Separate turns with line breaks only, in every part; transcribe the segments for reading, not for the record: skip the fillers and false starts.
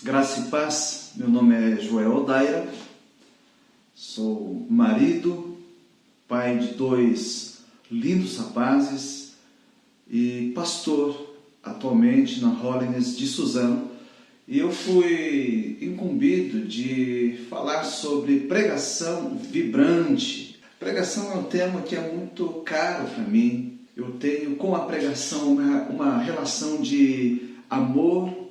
Graça e paz, meu nome é Joel Odaira, sou marido, pai de 2 lindos rapazes e pastor atualmente na Holiness de Suzano. E eu fui incumbido de falar sobre pregação vibrante. Pregação é um tema que é muito caro para mim. Eu tenho com a pregação uma relação de amor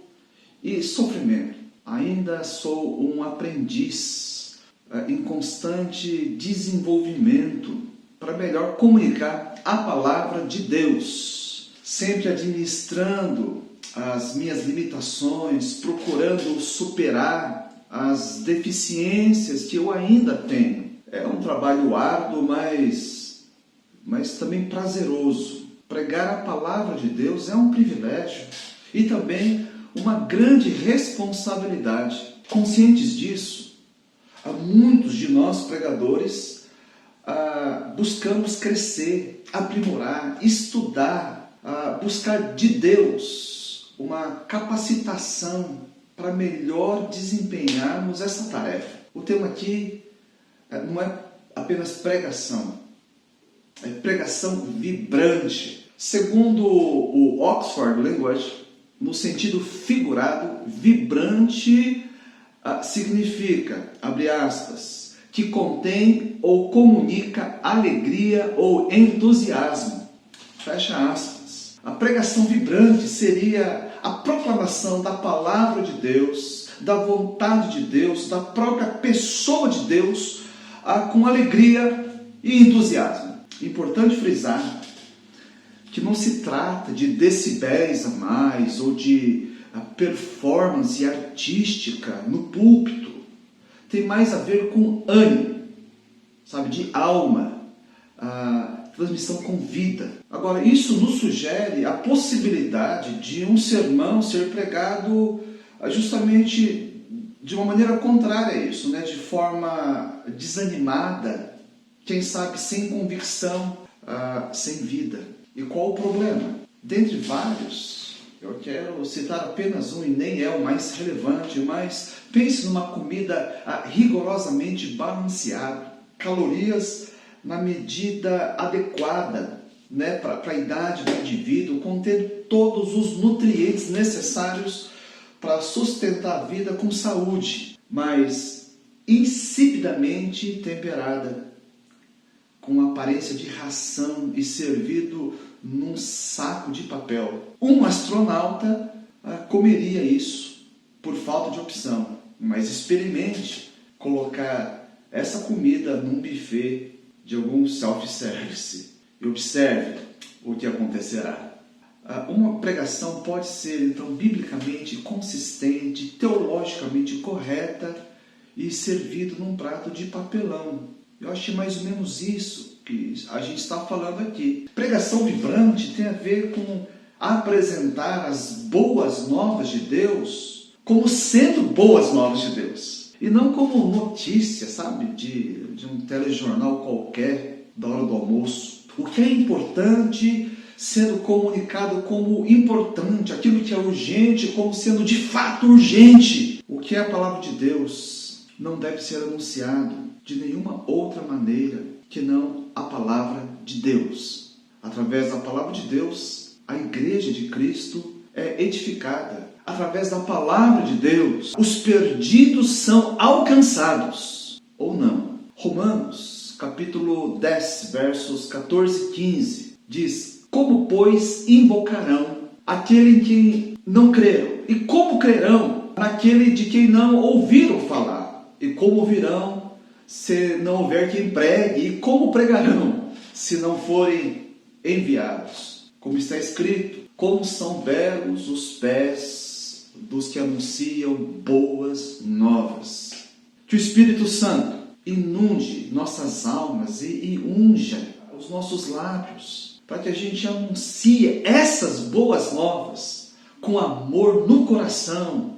e sofrimento. Ainda sou um aprendiz em constante desenvolvimento para melhor comunicar a palavra de Deus, sempre administrando as minhas limitações, procurando superar as deficiências que eu ainda tenho. É um trabalho árduo, mas também prazeroso. Pregar a palavra de Deus é um privilégio e também uma grande responsabilidade. Conscientes disso, muitos de nós pregadores buscamos crescer, aprimorar, estudar, buscar de Deus uma capacitação para melhor desempenharmos essa tarefa. O tema aqui não é apenas pregação, é pregação vibrante. Segundo o Oxford Language, no sentido figurado, vibrante significa, abre aspas, que contém ou comunica alegria ou entusiasmo, fecha aspas. A pregação vibrante seria a proclamação da palavra de Deus, da vontade de Deus, da própria pessoa de Deus, com alegria e entusiasmo. Importante frisar que não se trata de decibéis a mais ou de performance artística no púlpito. Tem mais a ver com ânimo, sabe, de alma, transmissão com vida. Agora, isso nos sugere a possibilidade de um sermão ser pregado justamente de uma maneira contrária a isso, né? De forma desanimada, quem sabe sem convicção, sem vida. E qual o problema? Dentre vários, eu quero citar apenas um e nem é o mais relevante, mas pense numa comida rigorosamente balanceada, calorias na medida adequada, né, para a idade do indivíduo, contendo todos os nutrientes necessários para sustentar a vida com saúde, mas insipidamente temperada, com aparência de ração e servido num saco de papel. Um astronauta comeria isso por falta de opção, mas experimente colocar essa comida num buffet de algum self-service e observe o que acontecerá. Uma pregação pode ser, então, biblicamente consistente, teologicamente correta e servido num prato de papelão. Eu acho mais ou menos isso que a gente está falando aqui. Pregação vibrante tem a ver com apresentar as boas novas de Deus como sendo boas novas de Deus. E não como notícia, sabe, de um telejornal qualquer da hora do almoço. O que é importante sendo comunicado como importante, aquilo que é urgente como sendo de fato urgente. O que é a palavra de Deus não deve ser anunciado de nenhuma outra maneira que não a palavra de Deus. Através da palavra de Deus, a igreja de Cristo é edificada. Através da palavra de Deus, os perdidos são alcançados, ou não. Romanos, capítulo 10, versos 14 e 15, diz: como, pois, invocarão aquele em quem não creram? E como crerão naquele de quem não ouviram falar? E como ouvirão se não houver quem pregue? E como pregarão se não forem enviados? Como está escrito: como são belos os pés dos que anunciam boas novas. Que o Espírito Santo inunde nossas almas e unja os nossos lábios, para que a gente anuncie essas boas novas com amor no coração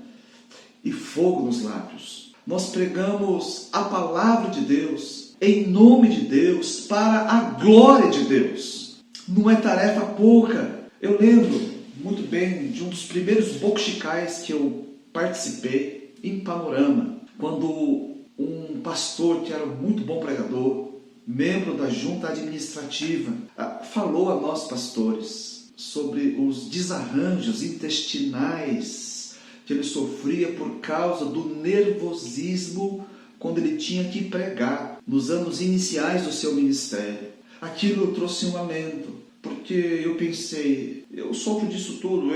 e fogo nos lábios. Nós pregamos a palavra de Deus, em nome de Deus, para a glória de Deus. Não é tarefa pouca. Eu lembro muito bem de um dos primeiros bokushikais que eu participei em Panorama, quando um pastor que era muito bom pregador, membro da junta administrativa, falou a nós pastores sobre os desarranjos intestinais que ele sofria por causa do nervosismo quando ele tinha que pregar nos anos iniciais do seu ministério. Aquilo trouxe um alento, porque eu pensei, eu sofro disso tudo,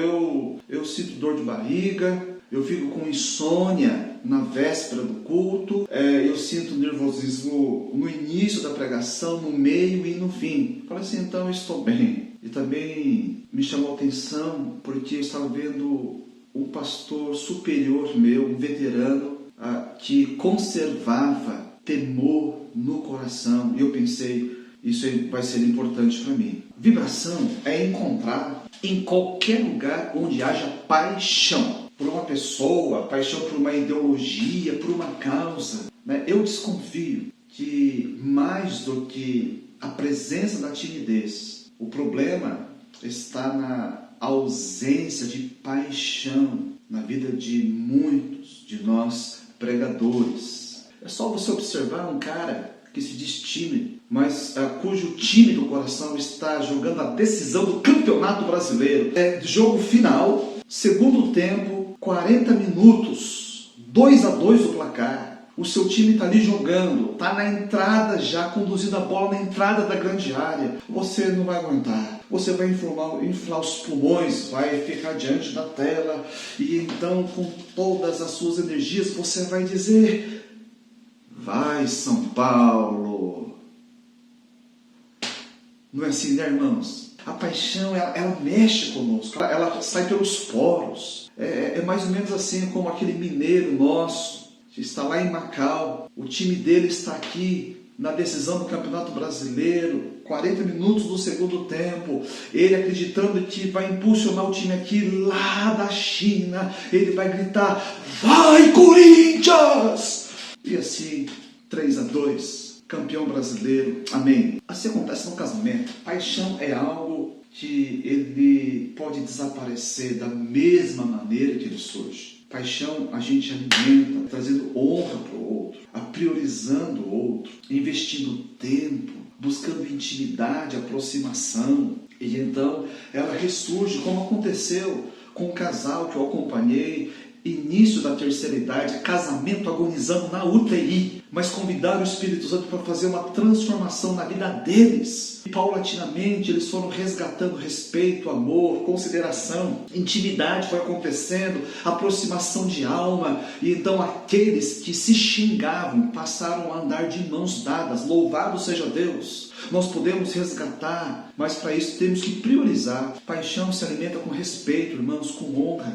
eu sinto dor de barriga, eu fico com insônia na véspera do culto, eu sinto nervosismo no início da pregação, no meio e no fim. Falei assim, então eu estou bem. E também me chamou a atenção porque eu estava vendo um pastor superior meu, um veterano, que conservava temor no coração. E eu pensei, isso vai ser importante para mim. Vibração é encontrar em qualquer lugar onde haja paixão por uma pessoa, paixão por uma ideologia, por uma causa. Eu desconfio que mais do que a presença da timidez, o problema está na ausência de paixão na vida de muitos de nós pregadores. É só você observar um cara que se diz tímido, mas cujo time do coração está jogando a decisão do Campeonato Brasileiro. Jogo final, segundo tempo, 40 minutos, 2-2 o placar. O seu time está ali jogando, está na entrada já, conduzindo a bola na entrada da grande área. Você não vai aguentar. Você vai inflar os pulmões, vai ficar diante da tela e então, com todas as suas energias, você vai dizer: vai, São Paulo! Não é assim, né, irmãos? A paixão, ela mexe conosco, ela sai pelos poros. É mais ou menos assim como aquele mineiro nosso, que está lá em Macau. O time dele está aqui na decisão do Campeonato Brasileiro, 40 minutos do segundo tempo, ele acreditando que vai impulsionar o time aqui lá da China, ele vai gritar: vai, Corinthians! E assim, 3-2, campeão brasileiro, amém. Assim acontece no casamento. Paixão é algo que ele pode desaparecer da mesma maneira que ele surge. Paixão a gente alimenta, trazendo honra para o outro, priorizando o outro, investindo tempo, buscando intimidade, aproximação. E então ela ressurge, como aconteceu com um casal que eu acompanhei, início da terceira idade, casamento agonizando na UTI, mas convidaram o Espírito Santo para fazer uma transformação na vida deles. E paulatinamente eles foram resgatando respeito, amor, consideração, intimidade foi acontecendo, aproximação de alma. E então aqueles que se xingavam passaram a andar de mãos dadas. Louvado seja Deus! Nós podemos resgatar, mas para isso temos que priorizar. Paixão se alimenta com respeito, irmãos, com honra,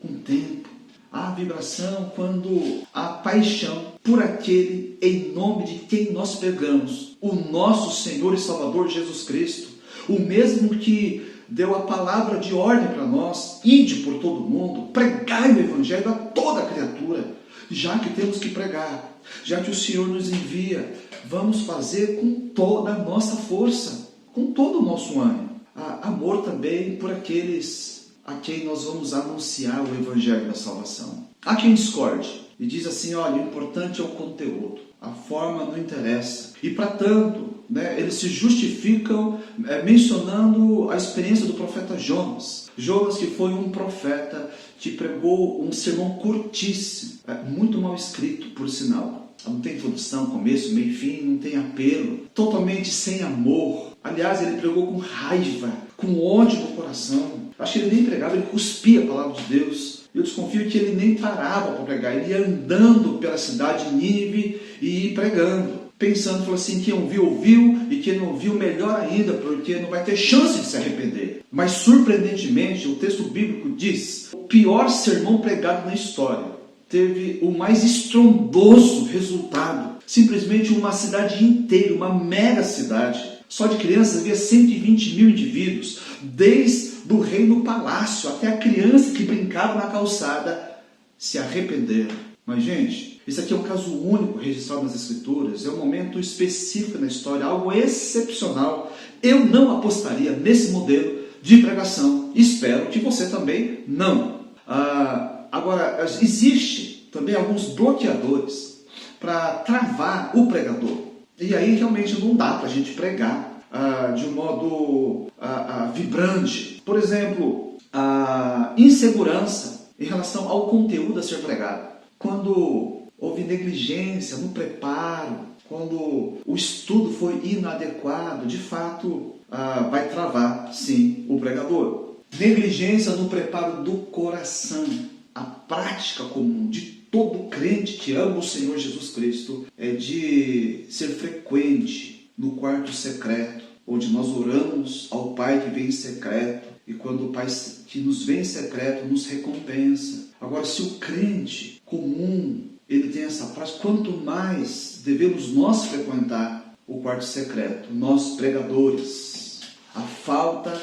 com tempo. Há vibração quando há paixão por aquele em nome de quem nós pregamos, o nosso Senhor e Salvador Jesus Cristo, o mesmo que deu a palavra de ordem para nós: ide por todo mundo, pregai o Evangelho a toda criatura. Já que temos que pregar, já que o Senhor nos envia, vamos fazer com toda a nossa força, com todo o nosso ânimo. Há amor também por aqueles a quem nós vamos anunciar o Evangelho da salvação. Há quem discorde e diz assim: olha, o importante é o conteúdo, a forma não interessa. E para tanto, eles se justificam mencionando a experiência do profeta Jonas. Jonas, que foi um profeta que pregou um sermão curtíssimo, muito mal escrito, por sinal. Não tem introdução, começo, meio e fim, não tem apelo, totalmente sem amor. Aliás, ele pregou com raiva, com ódio no coração. Acho que ele nem pregava, ele cuspia a palavra de Deus. Eu desconfio que ele nem parava para pregar, ele ia andando pela cidade de Nínive e ia pregando, pensando, falou assim: quem ouviu, ouviu, e quem não ouviu, melhor ainda, porque não vai ter chance de se arrepender. Mas surpreendentemente, o texto bíblico diz: o pior sermão pregado na história teve o mais estrondoso resultado. Simplesmente uma cidade inteira, uma mega cidade, só de crianças havia 120 mil indivíduos, desde do rei no palácio até a criança que brincava na calçada, se arrependeram. Mas, gente, isso aqui é um caso único registrado nas Escrituras, é um momento específico na história, algo excepcional. Eu não apostaria nesse modelo de pregação. Espero que você também não. A Agora, existe também alguns bloqueadores para travar o pregador. E aí realmente não dá para a gente pregar de um modo vibrante. Por exemplo, a insegurança em relação ao conteúdo a ser pregado. Quando houve negligência no preparo, quando o estudo foi inadequado, de fato vai travar, sim, o pregador. Negligência no preparo do coração. A prática comum de todo crente que ama o Senhor Jesus Cristo é de ser frequente no quarto secreto, onde nós oramos ao Pai que vem em secreto, e quando o Pai que nos vem em secreto nos recompensa. Agora, se o crente comum ele tem essa prática, quanto mais devemos nós frequentar o quarto secreto, nós pregadores. A falta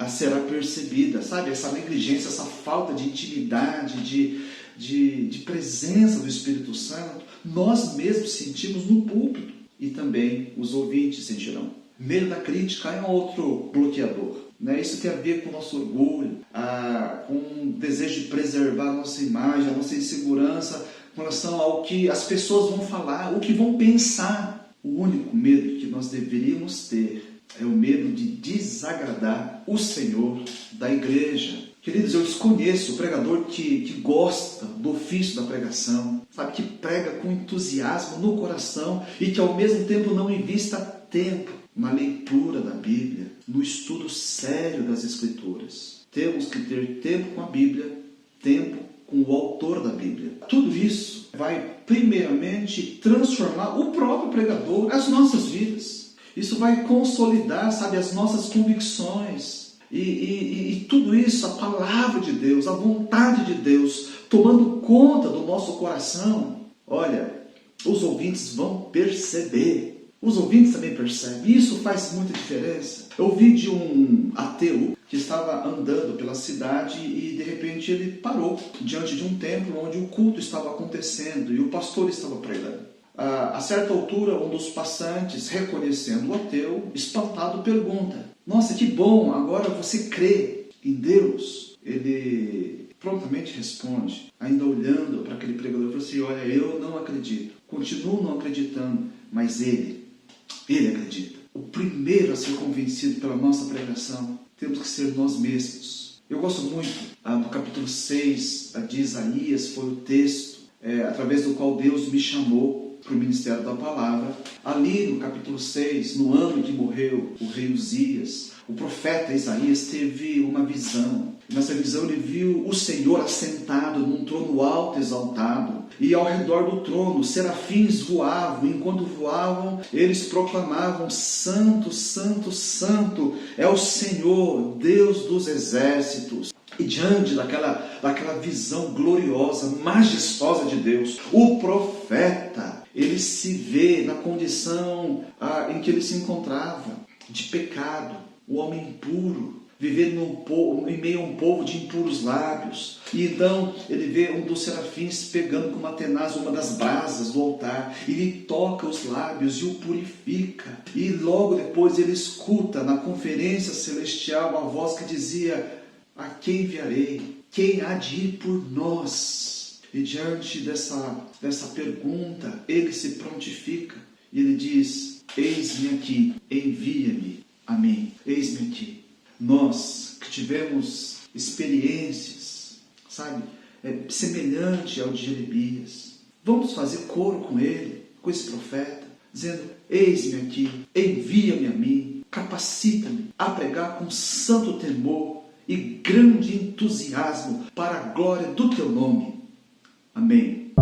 será percebida, sabe? Essa negligência, essa falta de intimidade, de presença do Espírito Santo, nós mesmos sentimos no púlpito e também os ouvintes sentirão. Medo da crítica é um outro bloqueador. Isso tem a ver com o nosso orgulho, com o desejo de preservar a nossa imagem, a nossa insegurança com relação ao que as pessoas vão falar, o que vão pensar. O único medo que nós deveríamos ter é o medo de desagradar o Senhor da igreja. Queridos, eu desconheço o pregador que gosta do ofício da pregação, sabe, que prega com entusiasmo no coração e que ao mesmo tempo não invista tempo na leitura da Bíblia, no estudo sério das Escrituras. Temos que ter tempo com a Bíblia, tempo com o autor da Bíblia. Tudo isso vai primeiramente transformar o próprio pregador, as nossas vidas. Isso vai consolidar, sabe, as nossas convicções. E tudo isso, a palavra de Deus, a vontade de Deus, tomando conta do nosso coração. Olha, os ouvintes vão perceber. Os ouvintes também percebem. Isso faz muita diferença. Eu ouvi de um ateu que estava andando pela cidade e de repente ele parou diante de um templo onde o culto estava acontecendo e o pastor estava pregando. A certa altura, um dos passantes, reconhecendo o ateu, espantado, pergunta: nossa, que bom, agora você crê em Deus? Ele prontamente responde, ainda olhando para aquele pregador, falou assim: olha, eu não acredito, continuo não acreditando, mas ele acredita. O primeiro a ser convencido pela nossa pregação temos que ser nós mesmos. Eu gosto muito do capítulo 6 de Isaías, foi o texto através do qual Deus me chamou para o ministério da palavra. Ali no capítulo 6, no ano em que morreu o rei Uzias, o profeta Isaías teve uma visão. Nessa visão ele viu o Senhor assentado num trono alto e exaltado, e ao redor do trono serafins voavam, e enquanto voavam eles proclamavam: Santo, Santo, Santo é o Senhor, Deus dos exércitos. E diante daquela visão gloriosa, majestosa de Deus, o profeta ele se vê na condição em que ele se encontrava, de pecado, o homem impuro, vivendo em meio a um povo de impuros lábios. E então ele vê um dos serafins pegando com uma tenaz uma das brasas do altar, e lhe toca os lábios e o purifica. E logo depois ele escuta na conferência celestial a voz que dizia: a quem enviarei? Quem há de ir por nós? E diante dessa pergunta, ele se prontifica e ele diz: eis-me aqui, envia-me a mim. Eis-me aqui. Nós que tivemos experiências, sabe, semelhante ao de Jeremias, vamos fazer coro com ele, com esse profeta, dizendo: eis-me aqui, envia-me a mim, capacita-me a pregar com santo temor e grande entusiasmo para a glória do teu nome. Amém.